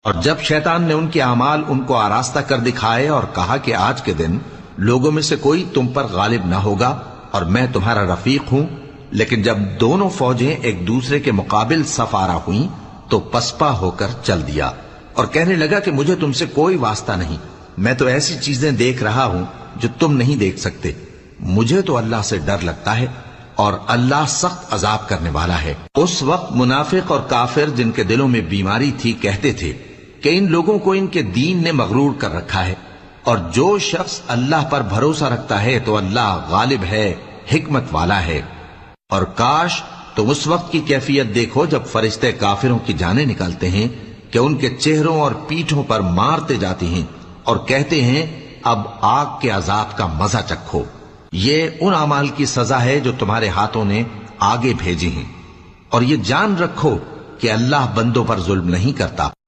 और जब शैतान ने उनके अमाल उनको आरास्ता कर दिखाए और कहा कि आज के दिन लोगों में से कोई तुम पर गालिब न होगा और मैं तुम्हारा रफीक हूं, लेकिन जब दोनों फौजें एक दूसरे के मुकाबिल सफारा हुई तो पसपा होकर चल दिया और कहने लगा कि मुझे तुमसे कोई वास्ता नहीं, मैं तो ऐसी चीजें देख रहा हूं जो तुम नहीं देख सकते। मुझे तो अल्लाह से डर लगता है और अल्लाह सख्त अजाब करने वाला है। उस वक्त मुनाफिक और काफिर जिनके दिलों में बीमारी थी कहते थे कि इन लोगों को इनके दीन ने मगरूर कर रखा है, और जो शख्स अल्लाह पर भरोसा रखता है तो अल्लाह गालिब है, हिकमत वाला है। और काश तुम उस वक्त की कैफियत देखो जब फरिश्ते काफिरों की जानें निकालते हैं कि उनके चेहरों और पीठों पर मारते जाते हैं और कहते हैं अब आग के अजाब का मजा चखो। ये उन अमाल की सजा है जो तुम्हारे हाथों ने आगे भेजी हैं, और ये जान रखो कि अल्लाह बंदों पर जुल्म नहीं करता।